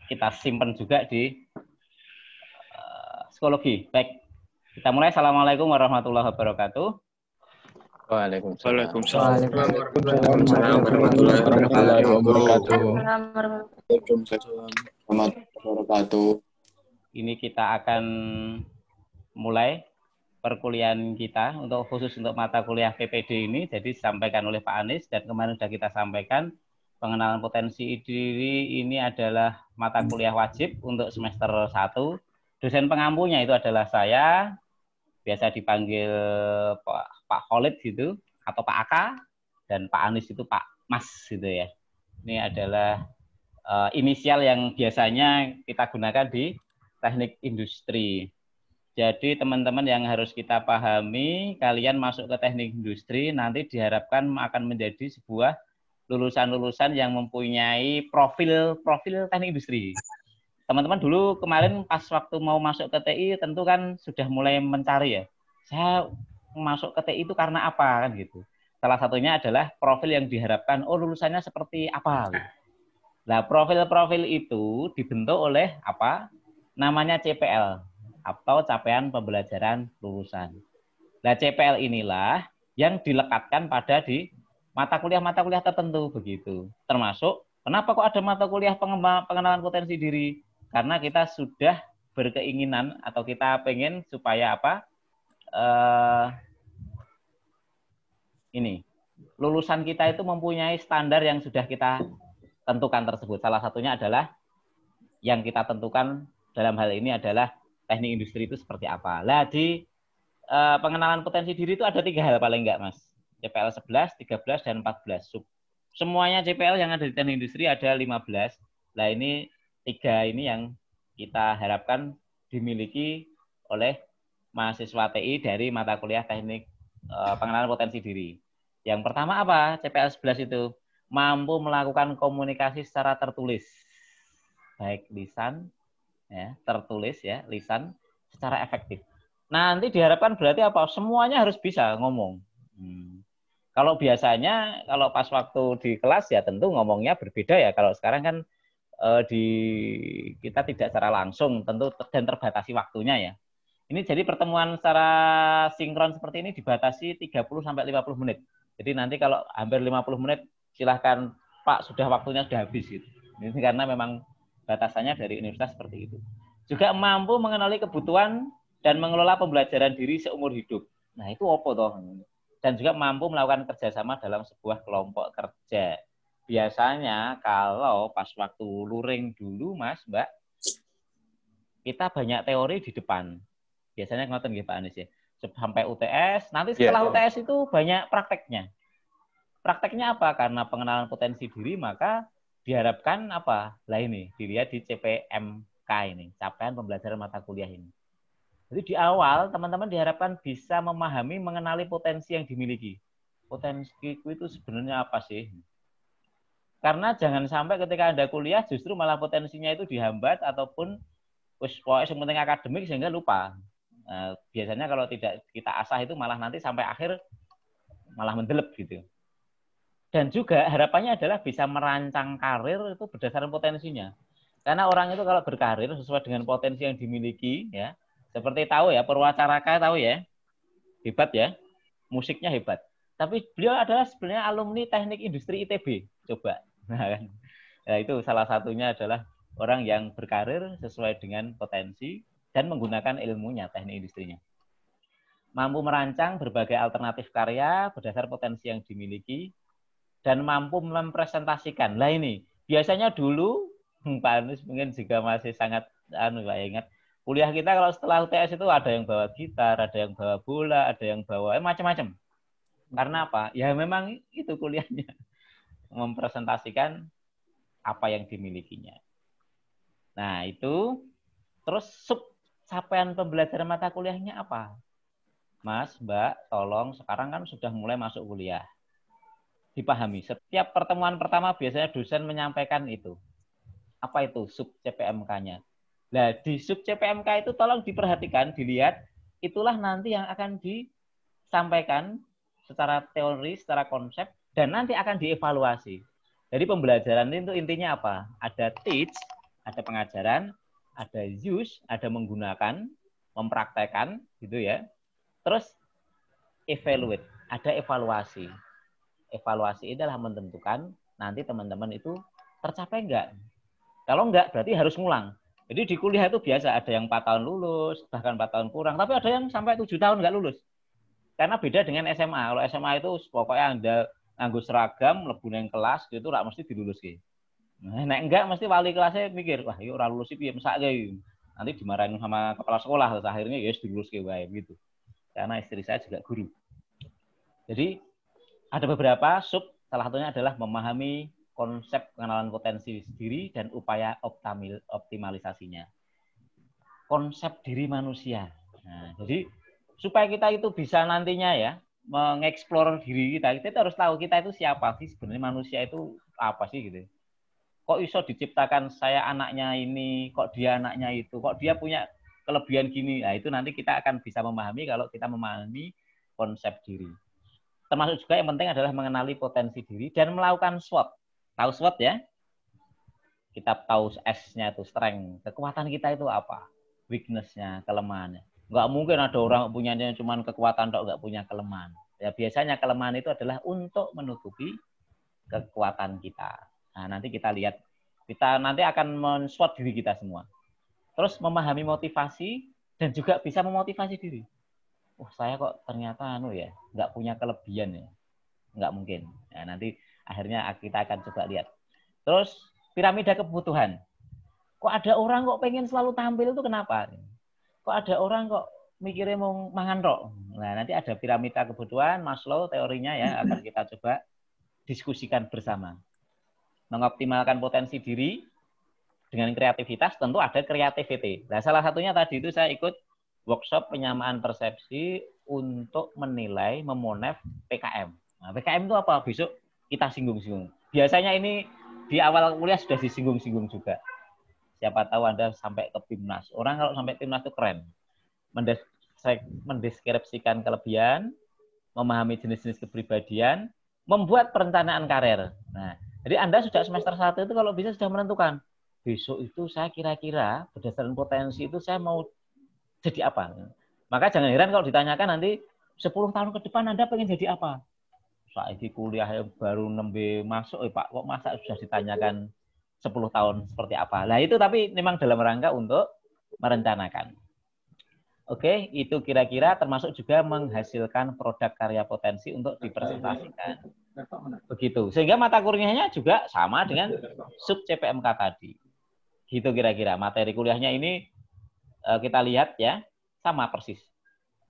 kita simpan juga di psikologi. Baik, kita mulai. Assalamualaikum warahmatullahi wabarakatuh. Waalaikumsalam. Waalaikumsalam warahmatullahi wabarakatuh. Waalaikumsalam warahmatullahi wabarakatuh. Ini kita akan mulai perkuliahan kita khusus untuk mata kuliah PPD ini. Jadi disampaikan oleh Pak Anies dan kemarin sudah kita sampaikan, pengenalan potensi diri ini adalah mata kuliah wajib untuk semester 1. Dosen pengampunya itu adalah saya, biasa dipanggil Pak Khalid gitu, atau Pak Aka, dan Pak Anies itu Pak Mas gitu ya. Ini adalah inisial yang biasanya kita gunakan di teknik industri. Jadi teman-teman yang harus kita pahami, kalian masuk ke teknik industri nanti diharapkan akan menjadi sebuah lulusan-lulusan yang mempunyai profil teknik industri. Teman-teman dulu kemarin pas waktu mau masuk ke TI tentu kan sudah mulai mencari ya. Saya masuk ke TI itu karena apa kan gitu. Salah satunya adalah profil yang diharapkan, lulusannya seperti apa. Gitu. Nah, profil-profil itu dibentuk oleh apa? Namanya CPL atau capaian pembelajaran lulusan. Nah, CPL inilah yang dilekatkan pada di mata kuliah tertentu begitu. Termasuk kenapa kok ada mata kuliah pengenalan potensi diri? Karena kita sudah berkeinginan atau kita pengen supaya apa? Ini lulusan kita itu mempunyai standar yang sudah kita tentukan tersebut. Salah satunya adalah yang kita tentukan dalam hal ini adalah teknik industri itu seperti apa. Lah di pengenalan potensi diri itu ada 3 hal paling enggak, Mas. CPL 11, 13, dan 14. Semuanya CPL yang ada di teknik industri ada 15. Nah ini 3 ini yang kita harapkan dimiliki oleh mahasiswa TI dari mata kuliah teknik pengenalan potensi diri. Yang pertama apa? CPL 11 itu mampu melakukan komunikasi secara tertulis. Baik lisan, ya, tertulis ya, lisan secara efektif. Nanti diharapkan berarti apa? Semuanya harus bisa ngomong. Kalau biasanya, kalau pas waktu di kelas ya tentu ngomongnya berbeda ya. Kalau sekarang kan kita tidak secara langsung tentu dan terbatasi waktunya ya. Ini jadi pertemuan secara sinkron seperti ini dibatasi 30-50 menit. Jadi nanti kalau hampir 50 menit silahkan Pak sudah waktunya sudah habis gitu. Ini karena memang batasannya dari universitas seperti itu. Juga mampu mengenali kebutuhan dan mengelola pembelajaran diri seumur hidup. Nah itu apa toh? Dan juga mampu melakukan kerjasama dalam sebuah kelompok kerja. Biasanya kalau pas waktu luring dulu Mas, Mbak, kita banyak teori di depan. Biasanya ngoten nggih Pak Anies ya. Sampai UTS, nanti setelah UTS itu banyak prakteknya. Prakteknya apa? Karena pengenalan potensi diri, maka diharapkan apa? Lah ini, dilihat di CPMK ini, capaian pembelajaran mata kuliah ini. Jadi di awal, teman-teman diharapkan bisa memahami, mengenali potensi yang dimiliki. Potensiku itu sebenarnya apa sih? Karena jangan sampai ketika Anda kuliah, justru malah potensinya itu dihambat, ataupun pokoknya yang penting akademik sehingga lupa. Biasanya kalau tidak kita asah itu malah nanti sampai akhir malah mendelep gitu. Dan juga harapannya adalah bisa merancang karir itu berdasarkan potensinya. Karena orang itu kalau berkarir sesuai dengan potensi yang dimiliki, ya, seperti tahu ya, Purwacaraka tahu ya, hebat ya, musiknya hebat. Tapi beliau adalah sebenarnya alumni teknik industri ITB, coba. Nah, itu salah satunya adalah orang yang berkarir sesuai dengan potensi dan menggunakan ilmunya, teknik industrinya. Mampu merancang berbagai alternatif karya berdasar potensi yang dimiliki, dan mampu mempresentasikan. Lah ini, biasanya dulu, Pak Anies mungkin juga masih sangat, ingat, kuliah kita kalau setelah UTS itu ada yang bawa gitar, ada yang bawa bola, ada yang bawa macam-macam. Karena apa? Ya memang itu kuliahnya. Mempresentasikan apa yang dimilikinya. Nah itu, terus capaian pembelajaran mata kuliahnya apa? Mas, Mbak, tolong sekarang kan sudah mulai masuk kuliah. Dipahami, setiap pertemuan pertama biasanya dosen menyampaikan itu. Apa itu sub CPMK-nya? Nah, di sub CPMK itu tolong diperhatikan, dilihat, itulah nanti yang akan disampaikan secara teori, secara konsep, dan nanti akan dievaluasi. Jadi pembelajaran itu intinya apa? Ada teach, ada pengajaran, ada use, ada menggunakan, mempraktekkan, gitu ya. Terus evaluate, ada evaluasi. Evaluasi ini adalah menentukan nanti teman-teman itu tercapai enggak. Kalau enggak, berarti harus ngulang. Jadi di kuliah itu biasa, ada yang 4 tahun lulus, bahkan 4 tahun kurang, tapi ada yang sampai 7 tahun enggak lulus. Karena beda dengan SMA. Kalau SMA itu pokoknya Anda nganggo seragam, mlebu nang kelas, itu ora mesti dilulus gitu. Nah, nek enggak mesti wali kelasnya mikir, wah ini ora lulus piye mesake. Nanti dimarahin sama kepala sekolah, terus akhirnya ya dilulus wae gitu. Karena istri saya juga guru. Jadi ada beberapa sub, salah satunya adalah memahami konsep pengenalan potensi diri dan upaya optimalisasinya. Konsep diri manusia. Nah, jadi supaya kita itu bisa nantinya ya mengeksplor diri kita, kita harus tahu kita itu siapa sih sebenarnya, manusia itu apa sih gitu. Kok iso diciptakan saya anaknya ini, kok dia anaknya itu, kok dia punya kelebihan gini. Nah, itu nanti kita akan bisa memahami kalau kita memahami konsep diri. Termasuk juga yang penting adalah mengenali potensi diri dan melakukan SWOT. Tahu SWOT ya? Kita tahu S-nya itu strength, kekuatan kita itu apa? Weakness-nya, kelemahannya. Nggak mungkin ada orang punyanya cuma kekuatan atau nggak punya kelemahan. Ya biasanya kelemahan itu adalah untuk menutupi kekuatan kita. Nah, nanti kita lihat, kita nanti akan men-SWOT diri kita semua. Terus memahami motivasi dan juga bisa memotivasi diri. Wah, saya kok ternyata nggak punya kelebihan ya. Nggak mungkin. Nah, nanti akhirnya kita akan coba lihat. Terus piramida kebutuhan. Kok ada orang kok pengen selalu tampil itu kenapa? Kok ada orang kok mikirnya mau mangan tok. Nah, nanti ada piramida kebutuhan, Maslow teorinya ya, akan kita coba diskusikan bersama. Mengoptimalkan potensi diri dengan kreativitas, tentu ada creativity. Nah, salah satunya tadi itu saya ikut workshop penyamaan persepsi untuk menilai, memonef PKM. Nah, PKM itu apa? Besok kita singgung-singgung. Biasanya ini di awal kuliah sudah disinggung-singgung juga. Siapa tahu Anda sampai ke Timnas. Orang kalau sampai Timnas itu keren. Mendeskripsikan kelebihan, memahami jenis-jenis kepribadian, membuat perencanaan karir. Nah, jadi Anda sudah semester 1 itu kalau bisa sudah menentukan. Besok itu saya kira-kira berdasarkan potensi itu saya mau jadi apa. Maka jangan heran kalau ditanyakan nanti 10 tahun ke depan Anda pengen jadi apa. Saat ini kuliah baru nembe masuk, Pak, kok masa sudah ditanyakan 10 tahun seperti apa. Nah itu tapi memang dalam rangka untuk merencanakan. Oke, itu kira-kira termasuk juga menghasilkan produk karya potensi untuk dipresentasikan. Begitu. Sehingga mata kuliahnya juga sama dengan sub CPMK tadi. Gitu kira-kira. Materi kuliahnya ini kita lihat ya, sama persis.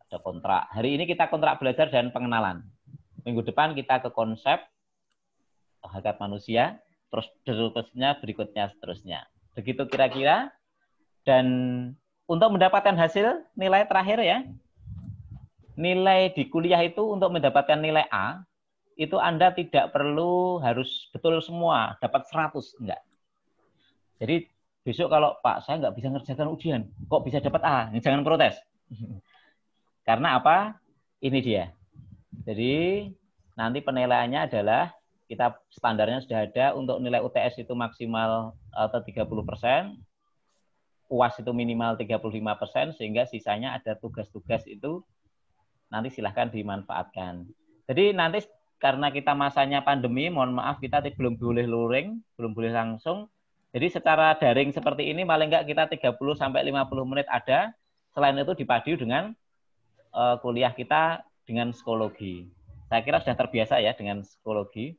Ada kontrak. Hari ini kita kontrak belajar dan pengenalan. Minggu depan kita ke konsep hakikat manusia, terus berikutnya seterusnya. Begitu kira-kira. Dan untuk mendapatkan hasil nilai terakhir ya, nilai di kuliah itu untuk mendapatkan nilai A, itu Anda tidak perlu harus betul semua, dapat 100, enggak. Jadi besok kalau Pak, saya nggak bisa ngerjakan ujian, kok bisa dapat A? Jangan protes. Karena apa? Ini dia. Jadi nanti penilaiannya adalah kita standarnya sudah ada untuk nilai UTS itu maksimal atau 30%, UAS itu minimal 35%, sehingga sisanya ada tugas-tugas itu nanti silahkan dimanfaatkan. Jadi nanti karena kita masanya pandemi, mohon maaf kita belum boleh luring, belum boleh langsung. Jadi secara daring seperti ini paling enggak kita 30 sampai 50 menit ada. Selain itu dipadu dengan kuliah kita dengan psikologi. Saya kira sudah terbiasa ya dengan psikologi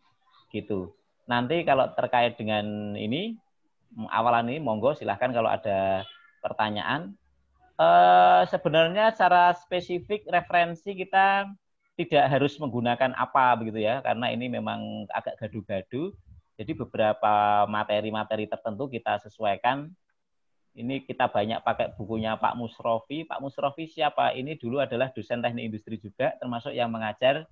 gitu. Nanti kalau terkait dengan ini awalan ini monggo silahkan kalau ada pertanyaan. Sebenarnya secara spesifik referensi kita tidak harus menggunakan apa begitu ya, karena ini memang agak gaduh-gaduh. Jadi beberapa materi-materi tertentu kita sesuaikan. Ini kita banyak pakai bukunya Pak Musrofi. Pak Musrofi siapa? Ini dulu adalah dosen teknik industri juga, termasuk yang mengajar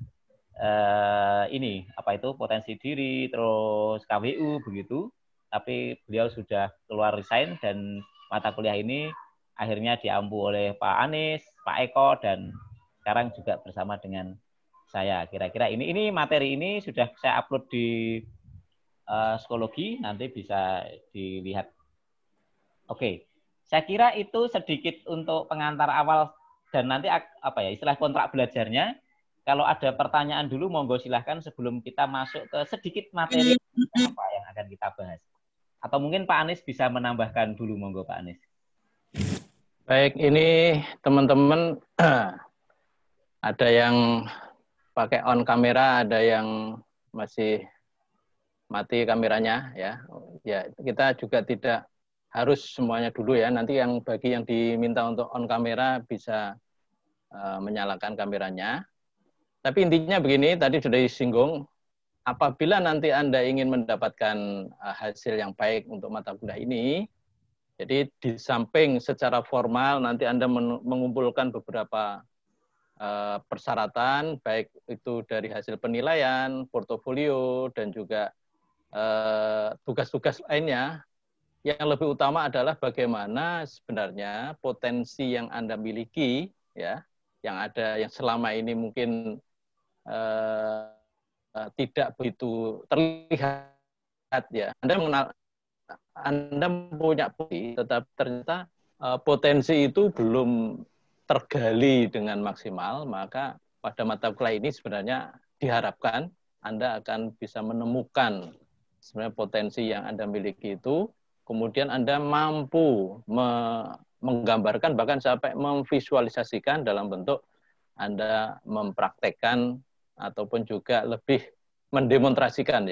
ini apa itu potensi diri, terus KWU begitu. Tapi beliau sudah keluar resign dan mata kuliah ini akhirnya diampu oleh Pak Anies, Pak Eko, dan sekarang juga bersama dengan saya. Kira-kira ini materi ini sudah saya upload di psikologi, nanti bisa dilihat Oke, saya kira itu sedikit untuk pengantar awal dan nanti istilah kontrak belajarnya. Kalau ada pertanyaan dulu, monggo silahkan sebelum kita masuk ke sedikit materi apa yang akan kita bahas. Atau mungkin Pak Anies bisa menambahkan dulu, monggo Pak Anies. Baik, ini teman-teman ada yang pakai on kamera, ada yang masih mati kameranya ya. Ya, kita juga tidak harus semuanya dulu ya. Nanti bagi yang diminta untuk on kamera bisa menyalakan kameranya. Tapi intinya begini, tadi sudah disinggung, apabila nanti Anda ingin mendapatkan hasil yang baik untuk mata kuliah ini, jadi di samping secara formal nanti Anda mengumpulkan beberapa persyaratan, baik itu dari hasil penilaian, portofolio, dan juga tugas-tugas lainnya. Yang lebih utama adalah bagaimana sebenarnya potensi yang Anda miliki, ya, yang selama ini mungkin tidak begitu terlihat, ya. Anda punya potensi, tetapi ternyata potensi itu belum tergali dengan maksimal, maka pada mata kuliah ini sebenarnya diharapkan Anda akan bisa menemukan sebenarnya potensi yang Anda miliki itu, kemudian Anda mampu menggambarkan, bahkan sampai memvisualisasikan dalam bentuk Anda mempraktekkan ataupun juga lebih mendemonstrasikan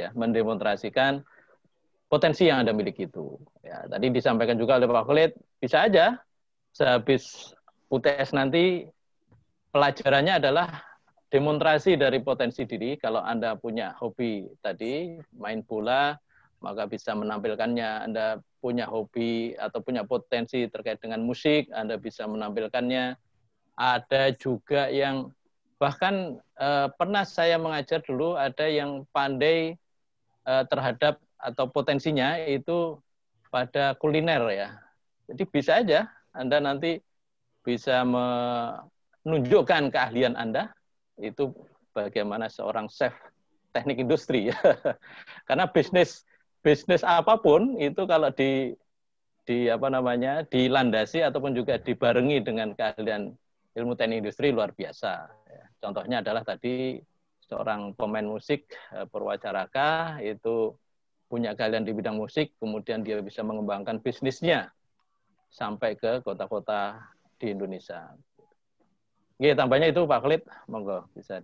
potensi yang Anda miliki itu. Ya, tadi disampaikan juga oleh Pak Khalid, bisa aja sehabis UTS nanti pelajarannya adalah demonstrasi dari potensi diri. Kalau Anda punya hobi tadi, main bola, maka bisa menampilkannya. Anda punya hobi atau punya potensi terkait dengan musik, Anda bisa menampilkannya. Ada juga yang bahkan pernah saya mengajar dulu, ada yang pandai terhadap atau potensinya itu pada kuliner ya. Jadi bisa aja Anda nanti bisa menunjukkan keahlian Anda itu bagaimana seorang chef teknik industri ya. Karena bisnis apapun itu kalau dilandasi ataupun juga dibarengi dengan keahlian ilmu teknik industri luar biasa. Contohnya adalah tadi seorang pemain musik Purwacaraka itu punya keahlian di bidang musik, kemudian dia bisa mengembangkan bisnisnya sampai ke kota-kota di Indonesia. Oke, tambahnya itu Pak Khalid, monggo bisa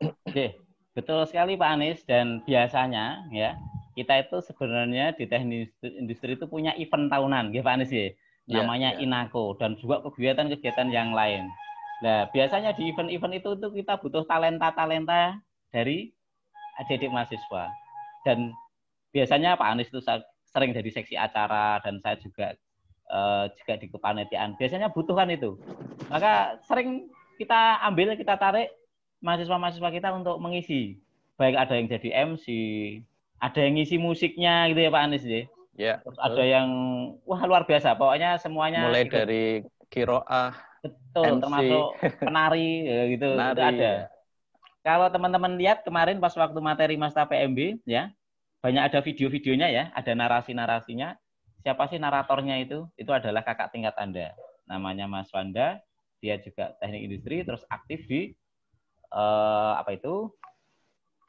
Oke, betul sekali Pak Anies, dan biasanya ya kita itu sebenarnya di teknik industri itu punya event tahunan, ya Pak Anies ya, namanya INAKO, dan juga kegiatan-kegiatan yang lain. Nah, biasanya di event-event itu kita butuh talenta-talenta dari adik-adik mahasiswa. Dan biasanya Pak Anies itu sering dari seksi acara, dan saya juga di kepanitiaan. Biasanya butuhkan itu. Maka sering kita tarik mahasiswa-mahasiswa kita untuk mengisi. Baik ada yang jadi MC, ada yang ngisi musiknya gitu ya Pak Anies ya. Ya. Terus ada yang luar biasa. Pokoknya semuanya mulai dari kiroah, betul, MC, termasuk penari ya, gitu. Penari, itu ada. Ya. Kalau teman-teman lihat kemarin pas waktu materi Masta PMB ya, banyak ada video-videonya ya, ada narasi-narasinya. Siapa sih naratornya itu? Itu adalah kakak tingkat Anda. Namanya Mas Wanda, dia juga teknik industri, terus aktif di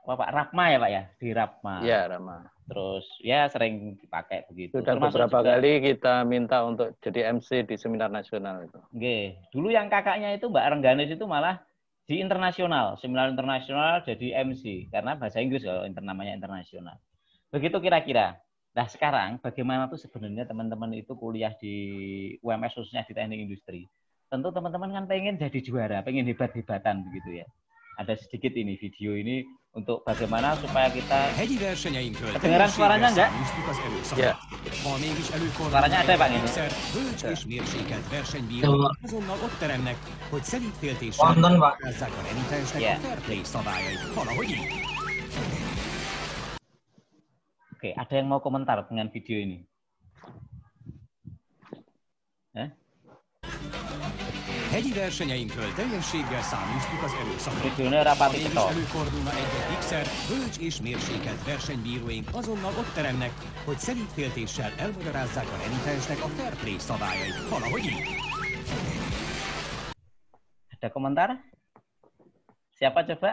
Rapma ya Pak ya, di Rapma. Iya, Rapma. Terus ya sering dipakai begitu. Sudah beberapa kali kita minta untuk jadi MC di seminar nasional itu. Oke, dulu yang kakaknya itu Mbak Rengganis itu malah di internasional, seminar internasional jadi MC karena bahasa Inggris kalau namanya internasional. Begitu kira-kira. Nah sekarang bagaimana tuh sebenarnya teman-teman itu kuliah di UMS khususnya di teknik industri. Tentu teman-teman kan pengen jadi juara, pengen hebat-hebatan begitu ya. Ada sedikit ini video ini untuk bagaimana supaya kita kedengaran suaranya enggak? Ya. Suaranya ada Pak ini. Nonton Pak. Ya. Oke, ada yang mau komentar dengan video ini? Hegyi versenyeinkről teljességgel száműztük az erőszakot. Videónya rapati Ha mégis ketok. előfordulna egy-egy dikszer, bölcs és mérsékelt versenybíróink azonnal ott teremnek, hogy szelídféltéssel elmagyarázzák a renitensnek a fair play szabályait. Valahogy így. Ada komentar? Siapa coba?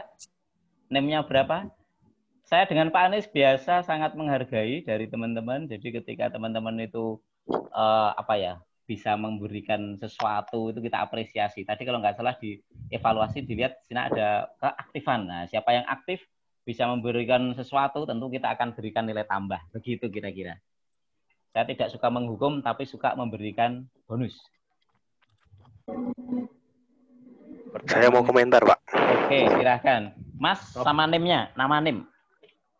Name-nya berapa? Saya dengan Pak Anies biasa sangat menghargai dari teman-teman. Jadi ketika teman-teman itu bisa memberikan sesuatu itu kita apresiasi. Tadi kalau nggak salah di evaluasi dilihat di sini ada keaktifan. Nah, siapa yang aktif bisa memberikan sesuatu tentu kita akan berikan nilai tambah. Begitu kira-kira. Saya tidak suka menghukum tapi suka memberikan bonus. Saya mau komentar, Pak. Oke, silahkan. Mas, sama NIM-nya, nama NIM.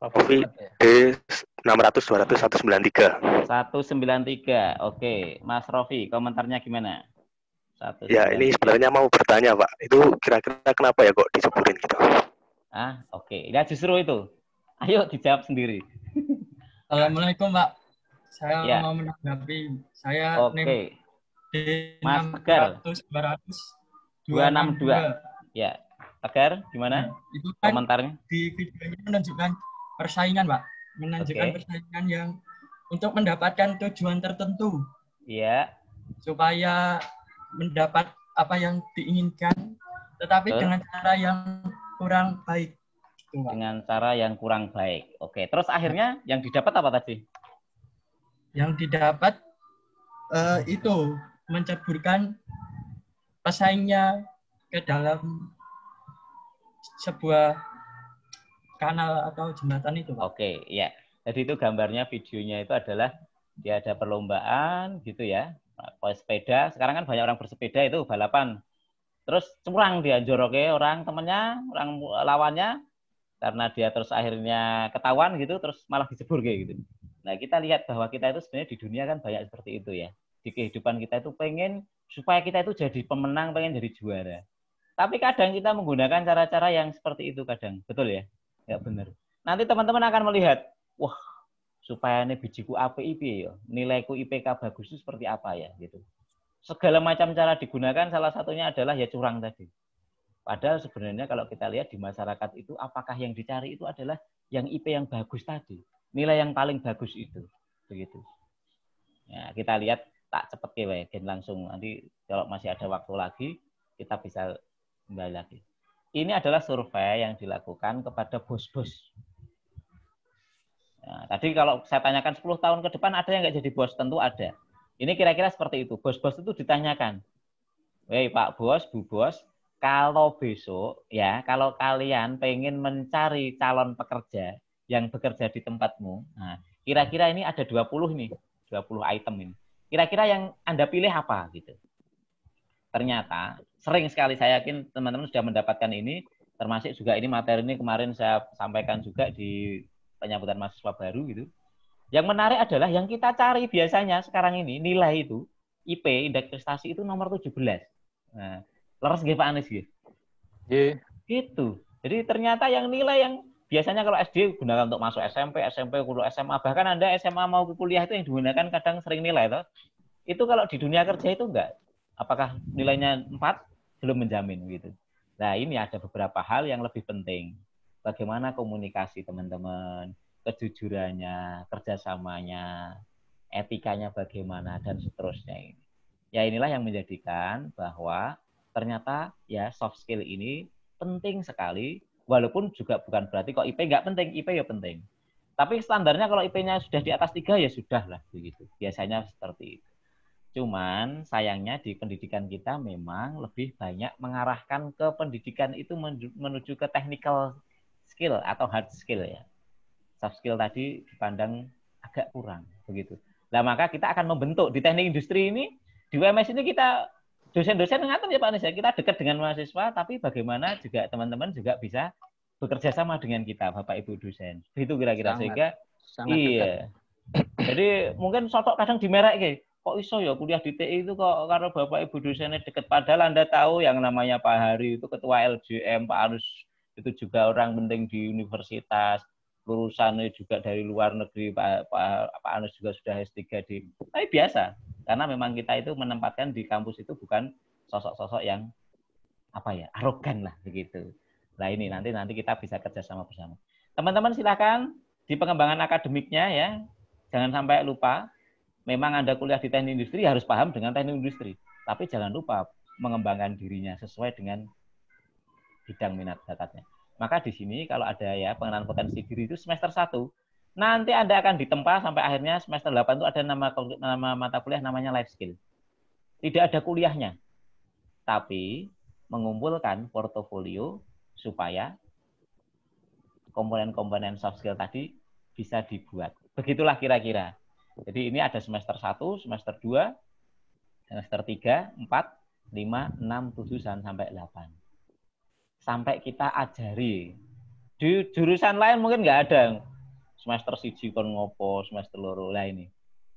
Ovi D 600 200 193. 193. Oke, Mas Rofi, komentarnya gimana? Ya, ini sebenarnya mau bertanya, Pak. Itu kira-kira kenapa ya kok diceburin gitu? Oke. Ya justru itu. Ayo dijawab sendiri. Assalamualaikum, Pak. Saya Ya. mau menanggapi. Saya Oke. di Mas Tegar. 262. Ya. Tegar, gimana? Itu kan Komentarnya? di videonya menunjukkan persaingan, Pak. Menunjukkan persaingan yang untuk mendapatkan tujuan tertentu. Iya. Supaya mendapat apa yang diinginkan, tetapi dengan cara yang kurang baik. Gitu, Pak. Dengan cara yang kurang baik. Oke. Terus akhirnya yang didapat apa tadi? Yang didapat itu menceburkan pesaingnya ke dalam sebuah kanal atau jembatan itu, Pak. Oke, ya. Jadi itu gambarnya, videonya itu adalah dia ada perlombaan gitu ya. Sepeda, sekarang kan banyak orang bersepeda itu balapan. Terus curang dia joroke orang temennya, orang lawannya, karena dia terus akhirnya ketahuan gitu, terus malah dijebur kayak gitu. Nah, kita lihat bahwa kita itu sebenarnya di dunia kan banyak seperti itu ya. Di kehidupan kita itu pengen supaya kita itu jadi pemenang, pengen jadi juara. Tapi kadang kita menggunakan cara-cara yang seperti itu kadang. Betul ya? Ya benar. Nanti teman-teman akan melihat, wah, supaya ini bijiku APIP ya, nilaiku IPK bagus itu seperti apa ya gitu. Segala macam cara digunakan, salah satunya adalah ya curang tadi. Padahal sebenarnya kalau kita lihat di masyarakat itu, apakah yang dicari itu adalah yang IP yang bagus tadi, nilai yang paling bagus itu, begitu. Ya, kita lihat tak cepet ya, gen langsung nanti kalau masih ada waktu lagi kita bisa kembali lagi. Ini adalah survei yang dilakukan kepada bos-bos. Nah, tadi kalau saya tanyakan 10 tahun ke depan ada yang nggak jadi bos? Tentu ada. Ini kira-kira seperti itu. Bos-bos itu ditanyakan, "Hei Pak Bos, Bu Bos, kalau besok ya, kalau kalian pengen mencari calon pekerja yang bekerja di tempatmu, nah, kira-kira ini ada 20 nih, 20 item ini. Kira-kira yang Anda pilih apa?" gitu. Ternyata sering sekali, saya yakin teman-teman sudah mendapatkan ini, termasuk juga ini materi ini kemarin saya sampaikan juga di penyambutan mahasiswa baru gitu. Yang menarik adalah yang kita cari biasanya sekarang ini nilai itu IP, indeks prestasi itu nomor 17. Nah, leres nggih Pak Anies nggih? Nggih. Gitu. Jadi ternyata yang nilai yang biasanya kalau SD gunakan untuk masuk SMP, kuliah SMA, bahkan Anda SMA mau ke kuliah itu yang digunakan kadang sering nilai toh. Itu kalau di dunia kerja itu enggak. Apakah nilainya 4? Belum menjamin gitu. Nah, ini ada beberapa hal yang lebih penting. Bagaimana komunikasi teman-teman, kejujurannya, kerjasamanya, etikanya bagaimana, dan seterusnya ini. Ya inilah yang menjadikan bahwa ternyata ya soft skill ini penting sekali, walaupun juga bukan berarti kok IP nggak penting, IP ya penting. Tapi standarnya kalau IP-nya sudah di atas 3 ya sudah lah begitu. Biasanya seperti itu. Cuman sayangnya di pendidikan kita memang lebih banyak mengarahkan ke pendidikan itu menuju ke technical skill atau hard skill ya. Soft skill tadi dipandang agak kurang begitu. Nah, maka kita akan membentuk di teknik industri ini, di UMS ini kita dosen-dosen ngatur ya Pak Anies ya, kita dekat dengan mahasiswa, tapi bagaimana juga teman-teman juga bisa bekerja sama dengan kita Bapak Ibu dosen. Itu kira-kira sehingga iya. Jadi mungkin sotok kadang dimerek gitu. Kok iso ya kuliah di TI itu kok karena Bapak Ibu dosennya dekat, padahal Anda tahu yang namanya Pak Hari itu ketua LJM, Pak Anus itu juga orang penting di universitas, lulusannya juga dari luar negeri, Pak Anus juga sudah S3 di. Tapi biasa, karena memang kita itu menempatkan di kampus itu bukan sosok-sosok yang arogan lah begitu. Nah ini nanti kita bisa kerjasama bersama. Teman-teman silakan di pengembangan akademiknya ya, jangan sampai lupa. Memang Anda kuliah di teknik industri harus paham dengan teknik industri, tapi jangan lupa mengembangkan dirinya sesuai dengan bidang minat bakatnya. Maka di sini kalau ada ya pengenalan potensi diri itu semester 1, nanti Anda akan ditempa sampai akhirnya semester 8 itu ada nama mata kuliah namanya life skill. Tidak ada kuliahnya, tapi mengumpulkan portofolio supaya komponen-komponen soft skill tadi bisa dibuat. Begitulah kira-kira. Jadi ini ada semester 1, semester 2, semester 3, 4, 5, 6, 7, sampai 8. Sampai kita ajari. Di jurusan lain mungkin nggak ada. Semester 1 kon ngopo, semester 2 lah ini.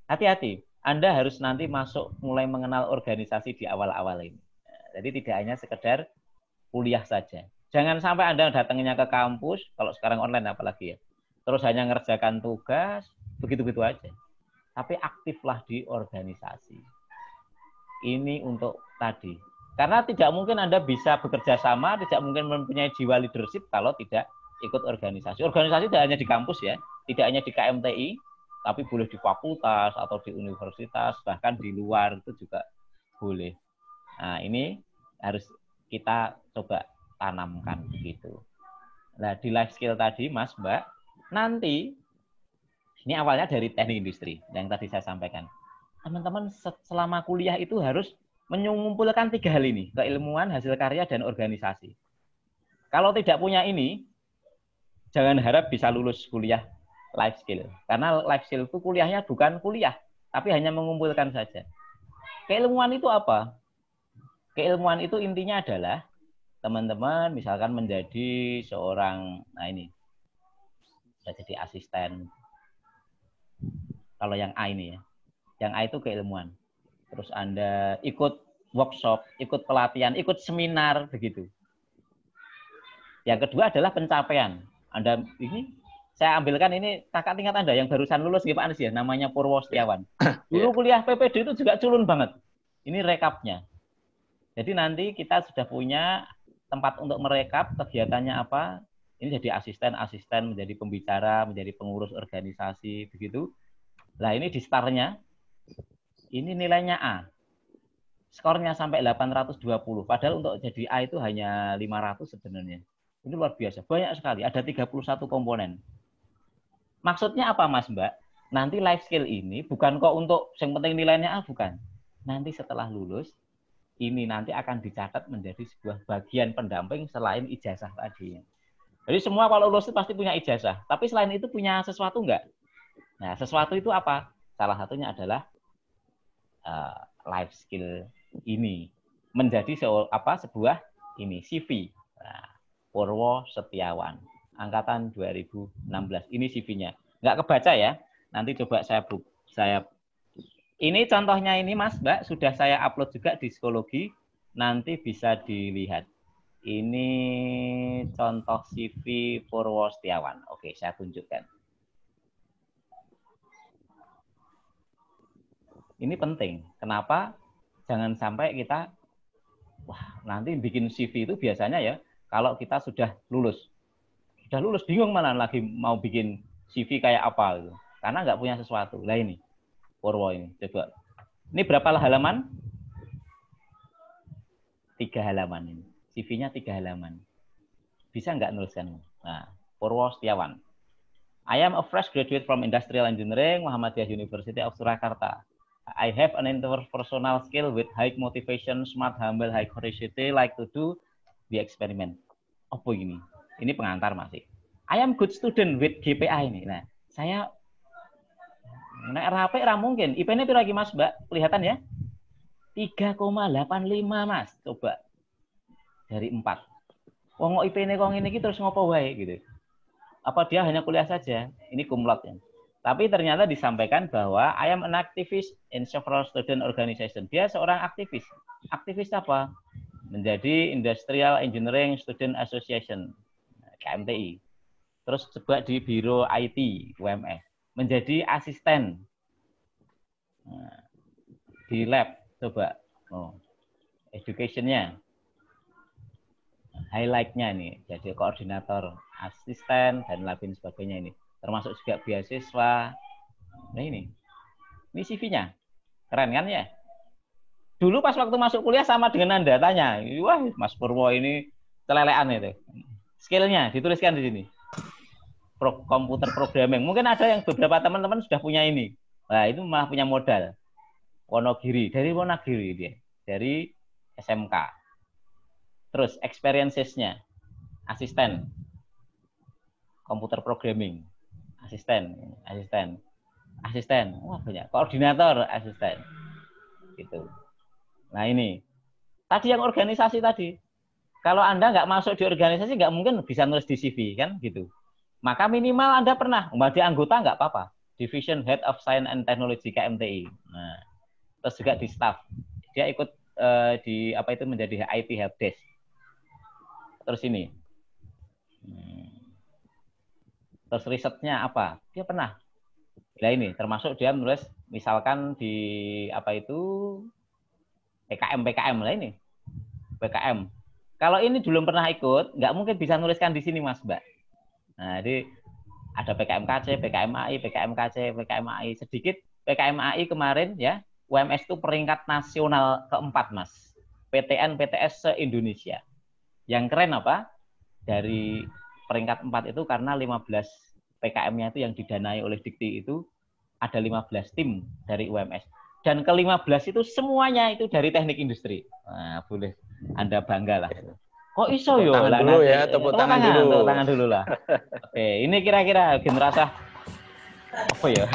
Hati-hati, Anda harus nanti masuk mulai mengenal organisasi di awal-awal ini. Jadi tidak hanya sekedar kuliah saja. Jangan sampai Anda datangnya ke kampus, kalau sekarang online apalagi ya, terus hanya ngerjakan tugas, begitu-begitu aja. Tapi aktiflah di organisasi. Ini untuk tadi. Karena tidak mungkin Anda bisa bekerja sama, tidak mungkin mempunyai jiwa leadership kalau tidak ikut organisasi. Organisasi tidak hanya di kampus ya, tidak hanya di KMTI, tapi boleh di fakultas atau di universitas, bahkan di luar itu juga boleh. Nah, ini harus kita coba tanamkan begitu. Nah, di life skill tadi, Mas, Mbak, nanti ini awalnya dari teknik industri yang tadi saya sampaikan. Teman-teman selama kuliah itu harus mengumpulkan 3 hal ini, keilmuan, hasil karya, dan organisasi. Kalau tidak punya ini, jangan harap bisa lulus kuliah life skill. Karena life skill itu kuliahnya bukan kuliah, tapi hanya mengumpulkan saja. Keilmuan itu apa? Keilmuan itu intinya adalah teman-teman misalkan menjadi seorang, jadi asisten. Kalau yang A ini ya, yang A itu keilmuan. Terus Anda ikut workshop, ikut pelatihan, ikut seminar, begitu. Yang kedua adalah pencapaian. Anda ini, saya ambilkan ini kakak tingkat Anda yang barusan lulus, Pak Anis ya, namanya Purwo Setiawan. Dulu kuliah PPD itu juga culun banget. Ini rekapnya. Jadi nanti kita sudah punya tempat untuk merekap kegiatannya apa. Ini jadi asisten, menjadi pembicara, menjadi pengurus organisasi, begitu. Nah ini di startnya, ini nilainya A. Skornya sampai 820. Padahal untuk jadi A itu hanya 500 sebenarnya. Ini luar biasa, banyak sekali. Ada 31 komponen. Maksudnya apa Mas Mbak? Nanti life skill ini bukan kok untuk yang penting nilainya A, bukan. Nanti setelah lulus, ini nanti akan dicatat menjadi sebuah bagian pendamping selain ijazah tadi. Jadi semua kalau lulus itu pasti punya ijazah. Tapi selain itu punya sesuatu enggak? Nah, sesuatu itu apa? Salah satunya adalah life skill ini. Menjadi sebuah ini, CV. Nah, Purwo Setiawan. Angkatan 2016. Ini CV-nya. Enggak kebaca ya. Nanti coba saya ini contohnya ini Mas, Mbak, sudah saya upload juga di psikologi, nanti bisa dilihat. Ini contoh CV Purwo Setiawan. Oke, saya tunjukkan. Ini penting. Kenapa? Jangan sampai kita, nanti bikin CV itu biasanya ya, kalau kita sudah lulus. Sudah lulus, bingung mana lagi mau bikin CV kayak apa. Gitu. Karena nggak punya sesuatu. Lah ini. Purwo ini, coba. Ini berapa halaman? 3 halaman ini. CV-nya 3 halaman. Bisa nggak nuliskan? Nah, Purwo Setiawan. I am a fresh graduate from Industrial Engineering, Muhammadiyah University of Surakarta. I have an interpersonal skill with high motivation, smart, humble, high curiosity, like to do the experiment. Apa ini? Ini pengantar masih. I am good student with GPA ini. Nah, saya nek rapi ra mungkin. IP-nya piro lagi Mas, Mbak? Kelihatan ya? 3,85 Mas. Coba. Dari 4. Wong IP-nya kok ngene iki terus ngopo wae gitu. Apa dia hanya kuliah saja? Ini cum laude ya. Tapi ternyata disampaikan bahwa I am an activist in several student organization. Dia seorang aktivis. Aktivis apa? Menjadi Industrial Engineering Student Association, KMTI. Terus coba di Biro IT, UMS. Menjadi asisten di lab, coba. education-nya. Highlight-nya nih, jadi koordinator, asisten, dan lain sebagainya ini. Termasuk juga beasiswa. Nah ini CV-nya. Keren kan ya? Dulu pas waktu masuk kuliah sama dengan Anda tanya, wah Mas Purwo ini celelean itu. Skill-nya dituliskan di sini. Komputer programming. Mungkin ada yang beberapa teman-teman sudah punya ini. Nah, itu malah punya modal. Wonogiri, dari Wonogiri dia. Dari SMK. Terus experiences-nya. Asisten. Komputer programming. Asisten. Wah, banyak. Koordinator, asisten. Gitu. Nah, ini. Tadi yang organisasi tadi. Kalau Anda nggak masuk di organisasi, nggak mungkin bisa nulis di CV, kan? Gitu. Maka minimal Anda pernah menjadi anggota nggak apa-apa. Division Head of Science and Technology KMTI. Nah, terus juga di staff. Dia ikut di apa itu menjadi IT helpdesk. Terus ini. Terus risetnya apa? Dia pernah. Nah ini termasuk dia menulis misalkan di apa itu PKM lah ini. PKM. Kalau ini belum pernah ikut, nggak mungkin bisa nuliskan di sini Mas Mbak. Nah, jadi ada PKMKC, PKMAI, PKMKC, PKMAI. Sedikit PKMAI kemarin ya, UMS itu peringkat nasional keempat Mas. PTN, PTS se-Indonesia. Yang keren apa? Dari peringkat 4 itu karena 15 PKM-nya itu yang didanai oleh Dikti itu ada 15 tim dari UMS. Dan ke-15 itu semuanya itu dari teknik industri. Nah, boleh Anda bangga lah. Kok iso yo? Tepuk tangan dulu ya, tepuk tangan dulu. Tepuk tangan dulu lah. Oke, ini kira-kira generasi apa ya?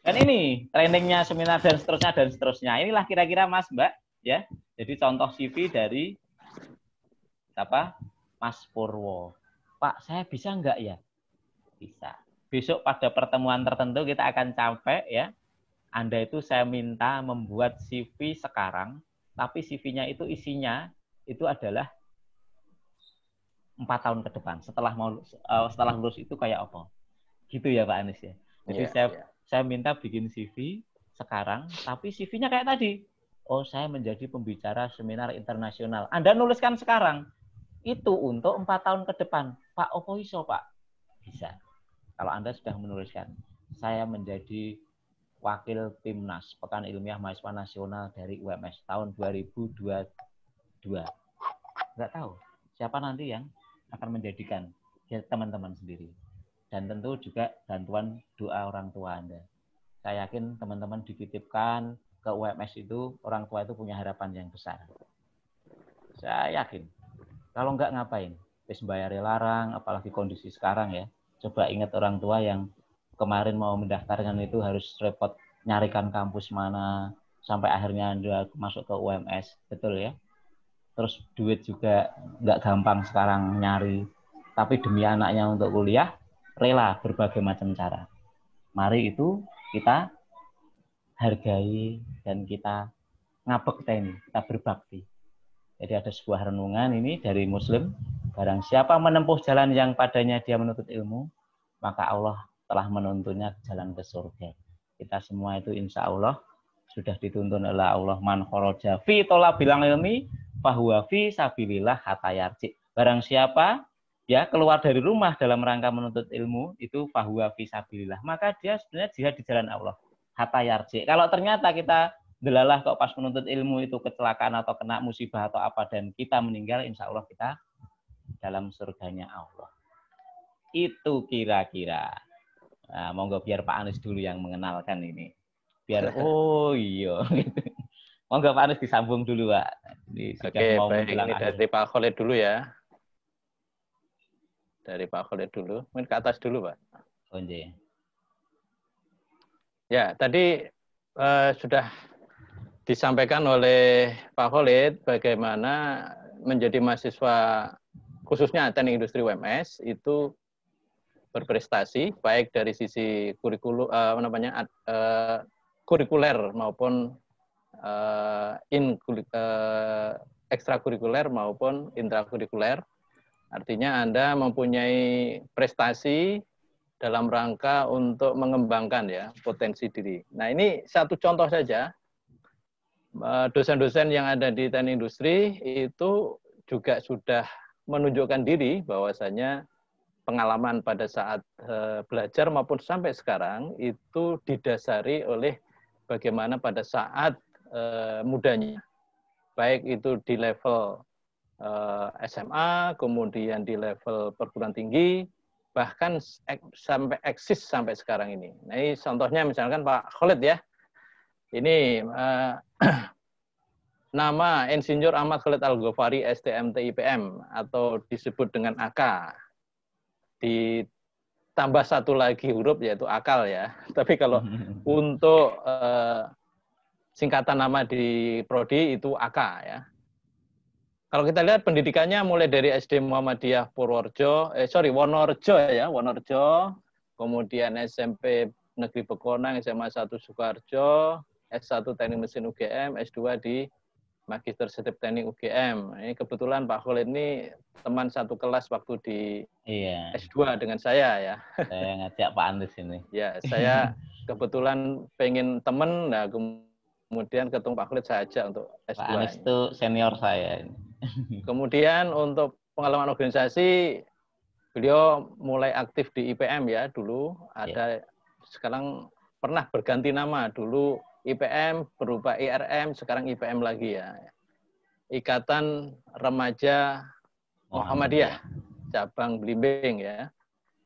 Dan ini trainingnya, seminar dan seterusnya. Inilah kira-kira Mas Mbak ya. Jadi contoh CV dari apa? Mas Purwo. Pak, saya bisa enggak ya? Bisa. Besok pada pertemuan tertentu kita akan capek ya. Anda itu saya minta membuat CV sekarang, tapi CV-nya itu isinya itu adalah 4 tahun ke depan. Setelah lulus itu kayak apa? Gitu ya Pak Anies ya. Jadi saya minta bikin CV sekarang, tapi CV-nya kayak tadi. Oh, saya menjadi pembicara seminar internasional. Anda nuliskan sekarang. Itu untuk 4 tahun ke depan. Pak, opo iso, Pak? Bisa. Kalau Anda sudah menuliskan, saya menjadi wakil Timnas Pekan Ilmiah Mahasiswa Nasional dari UMS tahun 2022. Nggak tahu siapa nanti yang akan menjadikan ya, teman-teman sendiri. Dan tentu juga bantuan doa orang tua Anda. Saya yakin teman-teman dititipkan ke UMS itu, orang tua itu punya harapan yang besar. Saya yakin. Kalau nggak ngapain? Wis bayare larang, apalagi kondisi sekarang ya. Coba ingat orang tua yang kemarin mau mendaftarkan itu harus repot nyarikan kampus mana, sampai akhirnya Anda masuk ke UMS. Betul ya? Terus duit juga nggak gampang sekarang nyari. Tapi demi anaknya untuk kuliah, rela berbagai macam cara. Mari itu kita hargai dan kita ngabek kita ini, kita berbakti. Jadi ada sebuah renungan ini dari Muslim, barang siapa menempuh jalan yang padanya dia menuntut ilmu, maka Allah telah menuntunnya jalan ke surga. Kita semua itu insya Allah sudah dituntun oleh Allah, man kharaja fi thalabil ilmi fahuwa fi sabilillah hatta yarji. Barang siapa ya keluar dari rumah dalam rangka menuntut ilmu itu fahuwa fi sabilillah, maka dia sebenarnya jihad di jalan Allah hatta yarji. Kalau ternyata kita delalah kok pas menuntut ilmu itu kecelakaan atau kena musibah atau apa dan kita meninggal, insya Allah kita dalam surganya Allah. Itu kira-kira. Nah, monggo biar Pak Anies dulu yang mengenalkan ini. Biar oh iya. Monggo Pak Anies disambung dulu Pak. Oke, baik. Ini dari Pak Khalid dulu ya. Dari Pak Khalid dulu. Mungkin ke atas dulu Pak. Oh, iya. Ya, tadi sudah disampaikan oleh Pak Khalid bagaimana menjadi mahasiswa khususnya teknik industri UMS itu berprestasi baik dari sisi kurikuler maupun ekstrakurikuler maupun intrakurikuler. Artinya Anda mempunyai prestasi dalam rangka untuk mengembangkan ya potensi diri. Nah, ini satu contoh saja dosen-dosen yang ada di teknik industri itu juga sudah menunjukkan diri bahwasanya pengalaman pada saat belajar maupun sampai sekarang itu didasari oleh bagaimana pada saat mudanya, baik itu di level SMA, kemudian di level perguruan tinggi, bahkan sampai eksis sampai sekarang ini. Nah, ini contohnya misalkan Pak Khalid ya, ini nama Insinyur Ahmad Khalid Al-Ghofari STMT IPM atau disebut dengan AK. Ditambah satu lagi huruf yaitu akal ya. Tapi kalau untuk singkatan nama di prodi itu AK ya. Kalau kita lihat pendidikannya mulai dari SD Muhammadiyah Wonorejo ya, Wonorejo, kemudian SMP Negeri Bekonang, SMA 1 Sukoharjo, S1 Teknik Mesin UGM, S2 di Magister Setip Teknik UGM. Ini kebetulan Pak Khalid ini teman satu kelas waktu di S2 dengan saya ya. Saya ngajak Pak Anis ini. Ya, saya kebetulan pengen temen, nah kemudian ketemu Pak Khalid saya ajak untuk S2. Pak Anis itu senior saya. Kemudian untuk pengalaman organisasi, beliau mulai aktif di IPM ya dulu. Sekarang pernah berganti nama, dulu IPM berubah IRM, sekarang IPM lagi ya. Ikatan Remaja Muhammadiyah, cabang Blimbing ya.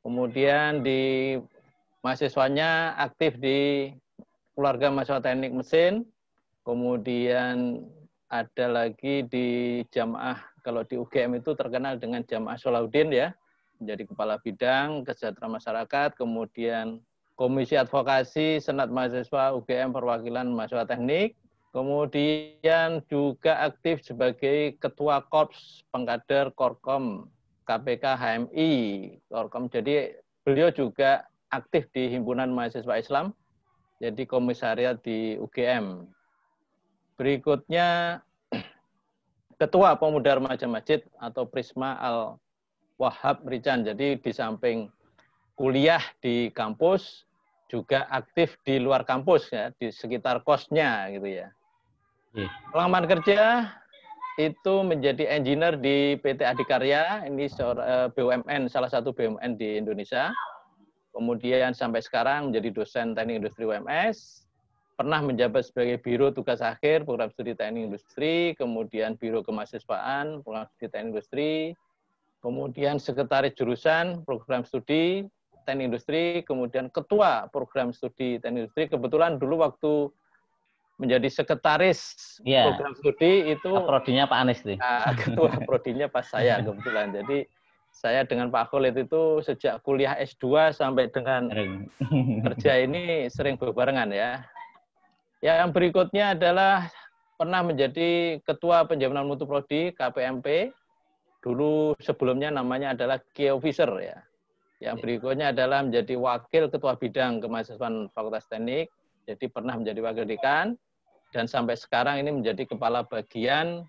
Kemudian di mahasiswanya aktif di Keluarga Mahasiswa Teknik Mesin, kemudian ada lagi di Jamaah, kalau di UGM itu terkenal dengan Jamaah Solahuddin ya, menjadi kepala bidang kesejahteraan masyarakat, kemudian Komisi Advokasi Senat Mahasiswa UGM Perwakilan Mahasiswa Teknik, kemudian juga aktif sebagai Ketua Korps Pengkader Korkom KPK HMI. Jadi beliau juga aktif di Himpunan Mahasiswa Islam, jadi komisariat di UGM. Berikutnya Ketua Pemuda Remaja Masjid atau Prisma Al-Wahhab Rican. Jadi di samping kuliah di kampus, juga aktif di luar kampus ya, di sekitar kosnya gitu ya. Pengalaman kerja itu menjadi engineer di PT Adikarya, ini BUMN, salah satu BUMN di Indonesia. Kemudian sampai sekarang menjadi dosen teknik industri UMS, pernah menjabat sebagai Biro Tugas Akhir Program Studi Teknik Industri, kemudian Biro Kemahasiswaan Program Studi Teknik Industri, kemudian Sekretaris Jurusan Program Studi Teknik Industri, kemudian Ketua Program Studi Teknik Industri. Kebetulan dulu waktu menjadi Sekretaris Program Studi itu prodinya Pak Anis nih. Ketua prodinya pas saya kebetulan. Jadi saya dengan Pak Khalid itu sejak kuliah S2 sampai dengan kerja ini sering berbarengan ya. Yang berikutnya adalah pernah menjadi Ketua Penjaminan Mutu Prodi KPMP. Dulu sebelumnya namanya adalah Key Officer ya. Yang berikutnya adalah menjadi Wakil Ketua Bidang Kemahasiswaan Fakultas Teknik. Jadi pernah menjadi Wakil Dekan dan sampai sekarang ini menjadi Kepala Bagian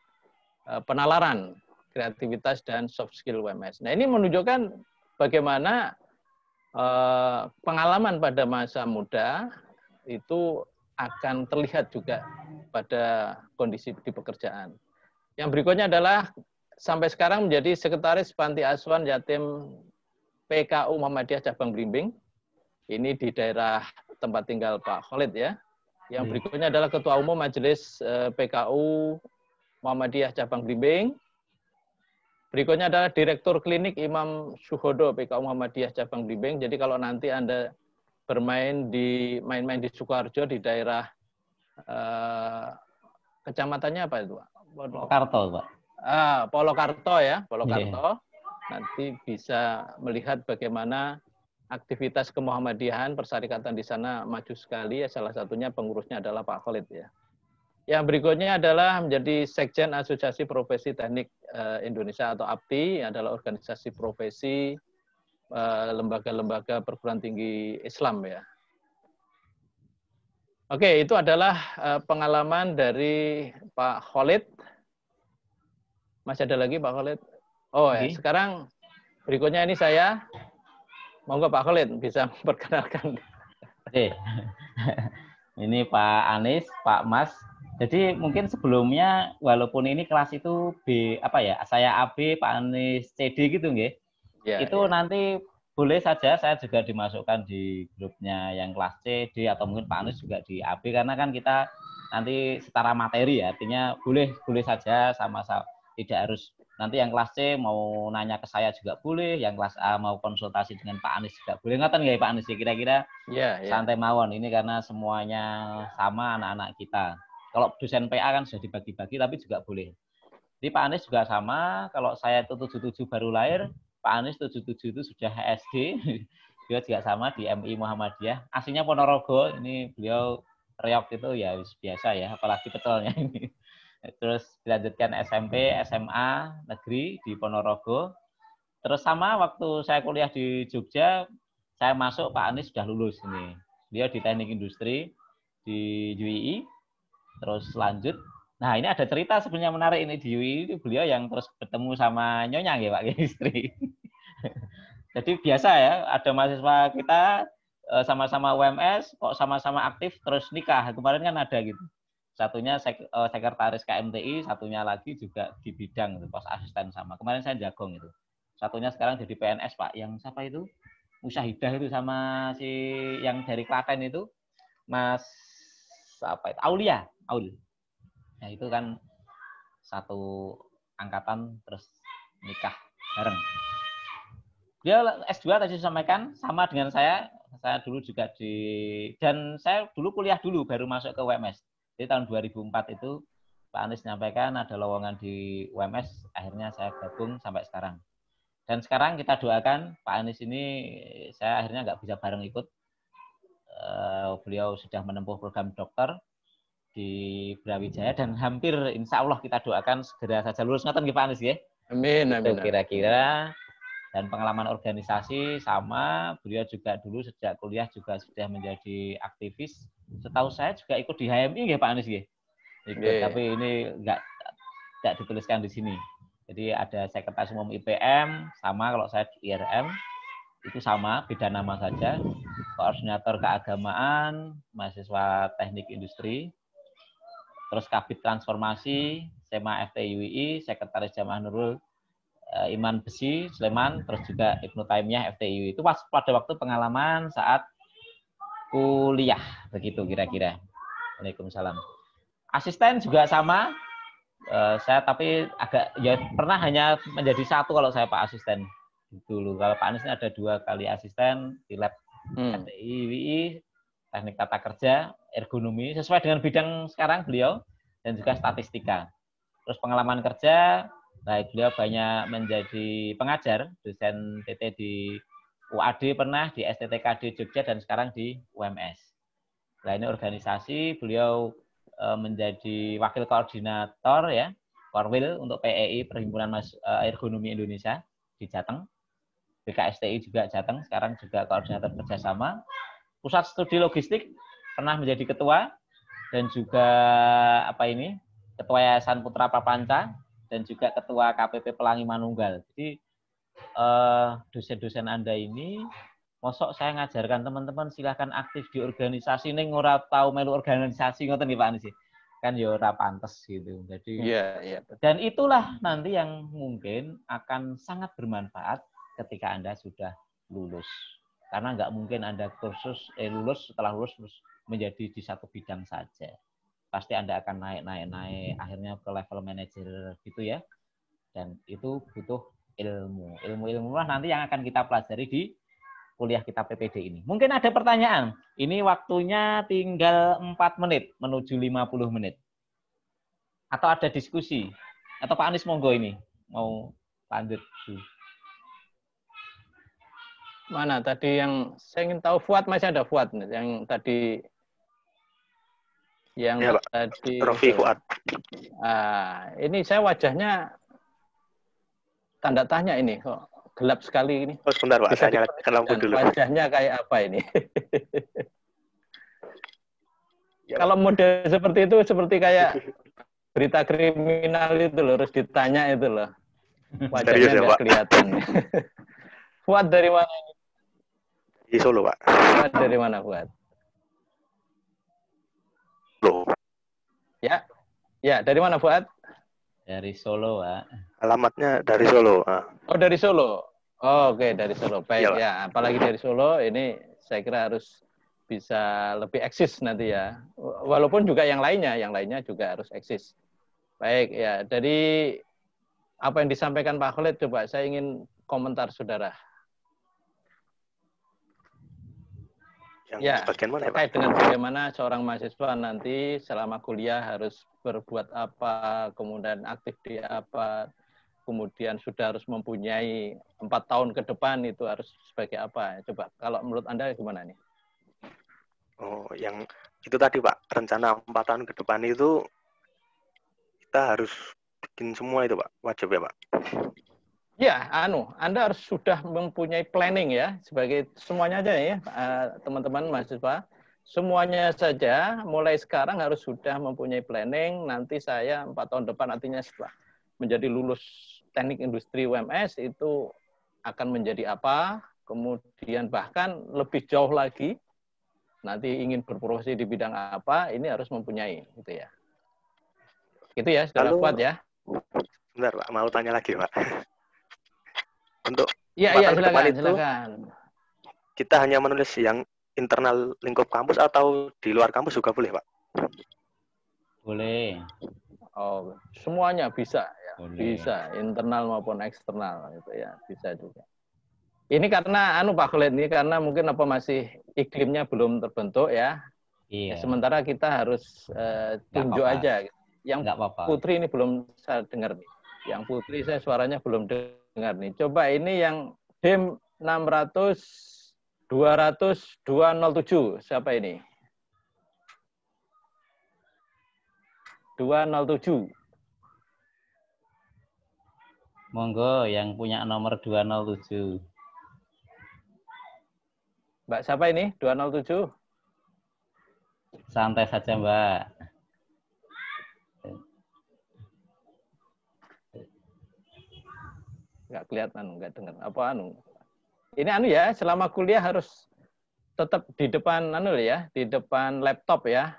Penalaran Kreativitas dan Soft Skill UMS. Nah, ini menunjukkan bagaimana pengalaman pada masa muda itu akan terlihat juga pada kondisi di pekerjaan. Yang berikutnya adalah sampai sekarang menjadi Sekretaris Panti Asuhan Yatim PKU Muhammadiyah Cabang Blimbing. Ini di daerah tempat tinggal Pak Khalid ya. Yang berikutnya adalah Ketua Umum Majelis PKU Muhammadiyah Cabang Blimbing. Berikutnya adalah Direktur Klinik Imam Syuhodo PKU Muhammadiyah Cabang Blimbing. Jadi kalau nanti Anda main-main di Sukoharjo di daerah kecamatannya apa itu, Pak? Polokarto, Pak. Polokarto ya, Polokarto. Nanti bisa melihat bagaimana aktivitas kemuhammadiyahan persyarikatan di sana maju sekali. Ya, salah satunya pengurusnya adalah Pak Khalid ya. Yang berikutnya adalah menjadi Sekjen Asosiasi Profesi Teknik Indonesia atau APTI, adalah organisasi profesi lembaga-lembaga perguruan tinggi Islam ya. Oke, itu adalah pengalaman dari Pak Khalid. Masih ada lagi Pak Khalid? Oh ya, sekarang berikutnya ini saya. Monggo Pak Khalid bisa memperkenalkan. Ini Pak Anis, Pak Mas. Jadi mungkin sebelumnya walaupun ini kelas itu B apa ya, saya AB, Pak Anies CD gitu nggih. Ya, itu ya. nanti boleh saja saya juga dimasukkan di grupnya yang kelas C, D atau mungkin Pak Anies juga di AB karena kan kita nanti setara materi ya, artinya boleh saja sama-sama, tidak harus nanti yang kelas C mau nanya ke saya juga boleh, yang kelas A mau konsultasi dengan Pak Anies juga boleh. Ngoten nggih Pak Anies kira-kira Ya, ya. santai mawon ini karena semuanya sama anak-anak kita. Kalau dosen PA kan sudah dibagi-bagi, tapi juga boleh. Jadi Pak Anies juga sama, kalau saya itu 77 baru lahir, Pak Anies 77 itu sudah SD, dia juga sama di MI Muhammadiyah. Aslinya Ponorogo, ini beliau reok itu ya biasa ya, apalagi pecelnya ini. Terus dilanjutkan SMP, SMA, negeri di Ponorogo. Terus sama waktu saya kuliah di Jogja, saya masuk Pak Anies sudah lulus ini. Beliau di Teknik Industri di UII. Terus lanjut, nah ini ada cerita sebenarnya menarik ini di UI itu beliau yang terus bertemu sama Nyonya ya Pak istri. Jadi biasa ya, ada mahasiswa kita sama-sama UMS kok sama-sama aktif terus nikah. Kemarin kan ada gitu. Satunya sekretaris KMTI, satunya lagi juga di bidang pos asisten sama. Kemarin saya jagong itu. Satunya sekarang jadi PNS Pak. Yang siapa itu? Musyahidah itu sama si yang dari Klaten itu, Mas apa itu? Aulia. Nah itu kan satu angkatan terus nikah bareng. Dia S2 tadi sampaikan sama dengan saya dulu juga dan saya dulu kuliah dulu baru masuk ke UMS. Jadi tahun 2004 itu Pak Anies menyampaikan ada lowongan di UMS, akhirnya saya gabung sampai sekarang. Dan sekarang kita doakan Pak Anies ini, saya akhirnya nggak bisa bareng ikut. Beliau sudah menempuh program dokter di Brawijaya dan hampir insya Allah kita doakan segera saja lulus. Ngoten nggih Pak Anies ya? Amin, amin. Kira-kira. Dan pengalaman organisasi sama, beliau juga dulu sejak kuliah juga sudah menjadi aktivis. Setahu saya juga ikut di HMI nggih Pak Anies nggih? Ikut, tapi ini enggak dituliskan di sini. Jadi ada sekretaris umum IPM, sama kalau saya di IRM itu sama, beda nama saja. Koordinator keagamaan, mahasiswa teknik industri. Terus Kabid Transformasi, SEMA FTIUI, Sekretaris Jamaah Nurul Iman Besi, Sleman, terus juga Ibnu Taimiyah FTIUI. Itu pas pada waktu pengalaman saat kuliah, begitu kira-kira. Waalaikumsalam. Asisten juga sama, saya tapi agak ya pernah hanya menjadi satu kalau saya Pak Asisten dulu. Kalau Pak Anies ini ada 2 kali asisten di lab FTIUI, teknik tata kerja, ergonomi, sesuai dengan bidang sekarang beliau, dan juga statistika. Terus pengalaman kerja, baik beliau banyak menjadi pengajar, dosen TT di UAD pernah, di STTKD Jogja, dan sekarang di UMS. Nah ini organisasi, beliau menjadi wakil koordinator ya, Korwil untuk PEI, Perhimpunan Ergonomi Indonesia di Jateng. BKSTI juga Jateng, sekarang juga koordinator kerjasama. Pusat Studi Logistik pernah menjadi ketua dan juga ketua Yayasan Putra Prapanca dan juga ketua KPP Pelangi Manunggal. Jadi dosen-dosen Anda ini, mosok saya ngajarkan teman-teman silahkan aktif di organisasi, ning ora tahu melu organisasi ngoten nggih Pak Anies. Kan ya ora pantes gitu. Jadi dan itulah nanti yang mungkin akan sangat bermanfaat ketika Anda sudah lulus. Karena nggak mungkin Anda lulus, setelah lulus terus menjadi di satu bidang saja. Pasti Anda akan naik, akhirnya ke level manajer gitu ya. Dan itu butuh ilmu. Ilmu-ilmu lah nanti yang akan kita pelajari di kuliah kita PPD ini. Mungkin ada pertanyaan. Ini waktunya tinggal 4 menit menuju 50 menit. Atau ada diskusi. Atau Pak Anies monggo ini mau lanjut. Mana tadi yang saya ingin tahu, Fuad, masih ada Fuad yang tadi ya, tadi Rofi Fuad. Ini saya wajahnya tanda tanya ini kok gelap sekali ini. Oh sebentar Pak, saya nyalakan lampu dulu. Wajahnya kayak apa ini? Ya, kalau model seperti itu seperti kayak berita kriminal itu loh, harus ditanya itu loh. Wajahnya nggak kelihatan. Fuad dari mana ini? Di Solo, Pak. Fuad dari mana, Fuad? Solo. Ya. Ya, dari mana Fuad? Dari Solo, Pak. Alamatnya dari Solo. Oh, dari Solo. Oh, oke, dari Solo. Baik, Iya, Pak. ya. Apalagi dari Solo, ini saya kira harus bisa lebih eksis nanti ya. Walaupun juga yang lainnya juga harus eksis. Baik, ya. Dari apa yang disampaikan Pak Khalid, coba saya ingin komentar saudara. Yang bagian mana ya, Pak? Terkait dengan bagaimana seorang mahasiswa nanti selama kuliah harus berbuat apa, kemudian aktif di apa, kemudian sudah harus mempunyai 4 tahun ke depan itu harus sebagai apa. Coba, kalau menurut Anda gimana nih? Oh, yang itu tadi Pak, rencana 4 tahun ke depan itu kita harus bikin semua itu Pak, wajib ya Pak? Ya, Anda harus sudah mempunyai planning ya, sebagai semuanya aja ya, teman-teman mahasiswa. Semuanya saja, mulai sekarang harus sudah mempunyai planning, nanti saya 4 tahun depan artinya setelah menjadi lulus teknik industri UMS itu akan menjadi apa, kemudian bahkan lebih jauh lagi, nanti ingin berprofesi di bidang apa, ini harus mempunyai, gitu ya. Gitu ya, sudah kuat ya. Bentar Pak, mau tanya lagi Pak. Untuk silakan. Kita hanya menulis yang internal lingkup kampus atau di luar kampus juga boleh Pak? Boleh. Oh, semuanya bisa ya. Boleh. Bisa, internal maupun eksternal gitu ya, bisa juga. Ini karena Pak Khalid, ini karena mungkin masih iklimnya belum terbentuk ya. Iya. Sementara kita harus tunjuk aja. Yang Putri ini belum saya dengar nih. Yang Putri saya suaranya belum dengar nih. Coba ini yang DIM 207. Siapa ini? 207. Monggo yang punya nomor 207. Mbak siapa ini? 207. Santai saja, Mbak. Nggak kelihatan, nggak dengar. Apa Ini ya, selama kuliah harus tetap di depan di depan laptop ya.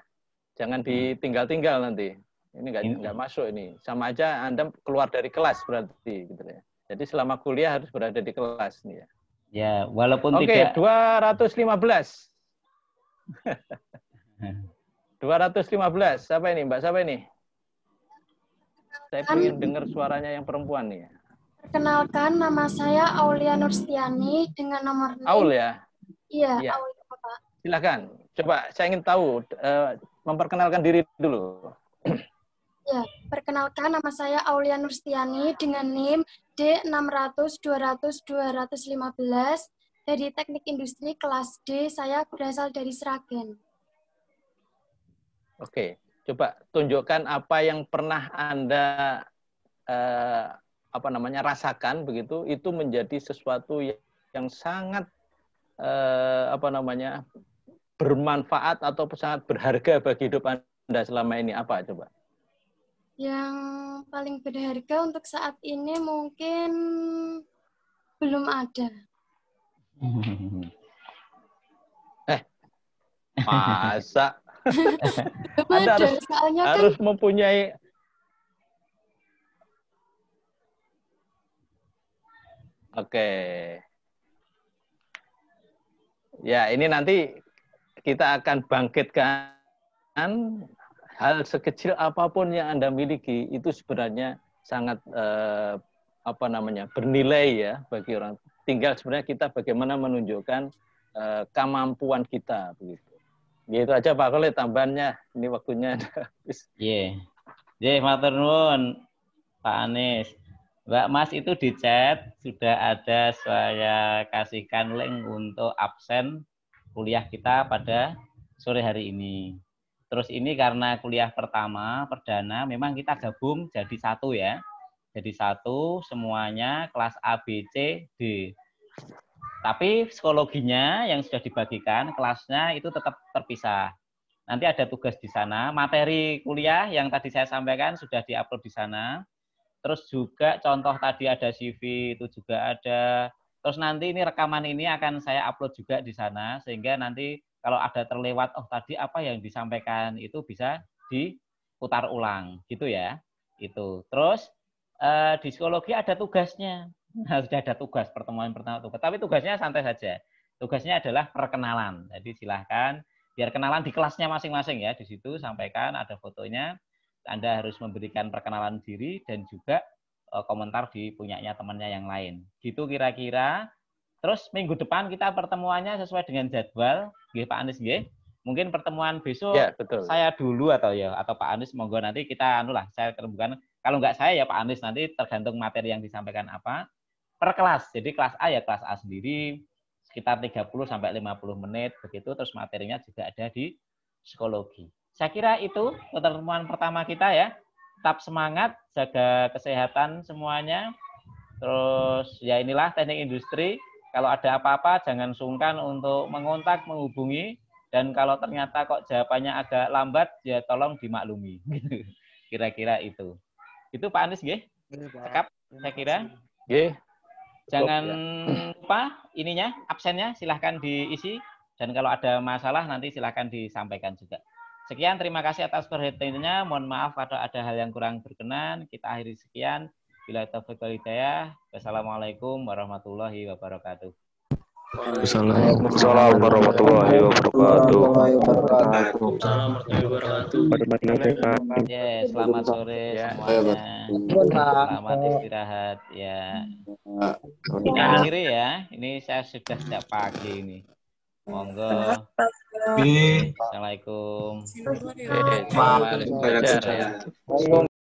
Jangan ditinggal-tinggal nanti. Ini nggak masuk ini. Sama aja Anda keluar dari kelas berarti gitu ya. Jadi selama kuliah harus berada di kelas nih ya. Ya, walaupun tidak. Oke, 215. 215. Siapa ini, Mbak? Siapa ini? Saya ingin dengar suaranya yang perempuan nih. Perkenalkan, nama saya Aulia Nurstiani dengan nomor NIM. Aul ya? Iya, ya. Aulia, Pak. Silakan. Coba saya ingin tahu, memperkenalkan diri dulu. Ya, perkenalkan nama saya Aulia Nurstiani dengan NIM D600-200-215 dari Teknik Industri kelas D. Saya berasal dari Sragen. Oke, coba tunjukkan apa yang pernah Anda rasakan begitu, itu menjadi sesuatu yang sangat bermanfaat atau sangat berharga bagi hidup Anda selama ini. Apa coba? Yang paling berharga untuk saat ini mungkin belum ada. Masa? Belum ada, harus mempunyai. Oke. Ya, ini nanti kita akan bangkitkan hal sekecil apapun yang Anda miliki itu sebenarnya sangat bernilai ya bagi orang. Tinggal sebenarnya kita bagaimana menunjukkan kemampuan kita begitu. Gitu aja Pak Khalid tambahannya. Ini waktunya habis. Nggih, matur nuwun Pak Anies. Mbak Mas itu di chat sudah ada saya kasihkan link untuk absen kuliah kita pada sore hari ini. Terus ini karena kuliah pertama, perdana, memang kita gabung jadi satu ya. Jadi satu semuanya kelas A, B, C, D. Tapi psikologinya yang sudah dibagikan, kelasnya itu tetap terpisah. Nanti ada tugas di sana. Materi kuliah yang tadi saya sampaikan sudah diupload di sana. Terus juga contoh tadi ada CV itu juga ada. Terus nanti ini rekaman ini akan saya upload juga di sana sehingga nanti kalau ada terlewat, oh tadi apa yang disampaikan itu bisa putar ulang, gitu ya. Itu. Terus di psikologi ada tugasnya. Sudah ada tugas pertemuan pertama tugas. Tapi tugasnya santai saja. Tugasnya adalah perkenalan. Jadi silahkan biar kenalan di kelasnya masing-masing ya. Di situ sampaikan ada fotonya. Anda harus memberikan perkenalan diri dan juga komentar di punyanya temannya yang lain. Gitu kira-kira. Terus minggu depan kita pertemuannya sesuai dengan jadwal. Nggih Pak Anies nggih. Mungkin pertemuan besok Ya, betul. saya dulu atau Pak Anies, monggo nanti kita saya bukan, kalau nggak saya ya Pak Anies, nanti tergantung materi yang disampaikan apa per kelas. Jadi kelas A ya kelas A sendiri sekitar 30 sampai 50 menit begitu, terus materinya juga ada di psikologi. Saya kira itu pertemuan pertama kita ya. Tetap semangat, jaga kesehatan semuanya. Terus ya inilah teknik industri. Kalau ada apa-apa jangan sungkan untuk mengontak, menghubungi. Dan kalau ternyata kok jawabannya agak lambat, ya tolong dimaklumi. Kira-kira itu. Itu Pak Anies, nggih? Cekap, saya kira. Nggih. Jangan lupa ininya, absennya silahkan diisi. Dan kalau ada masalah nanti silahkan disampaikan juga. Sekian, terima kasih atas perhatiannya. Mohon maaf kalau ada hal yang kurang berkenan. Kita akhiri sekian. Bila taufiq wal hidayah. Wassalamualaikum warahmatullahi wabarakatuh. Waalaikumsalam warahmatullahi wabarakatuh. Ya, selamat sore semuanya. Selamat istirahat ya. Ini akhiri ya. Ini saya sudah sejak pagi ini. Monggo. Assalamualaikum. Waalaikumsalam.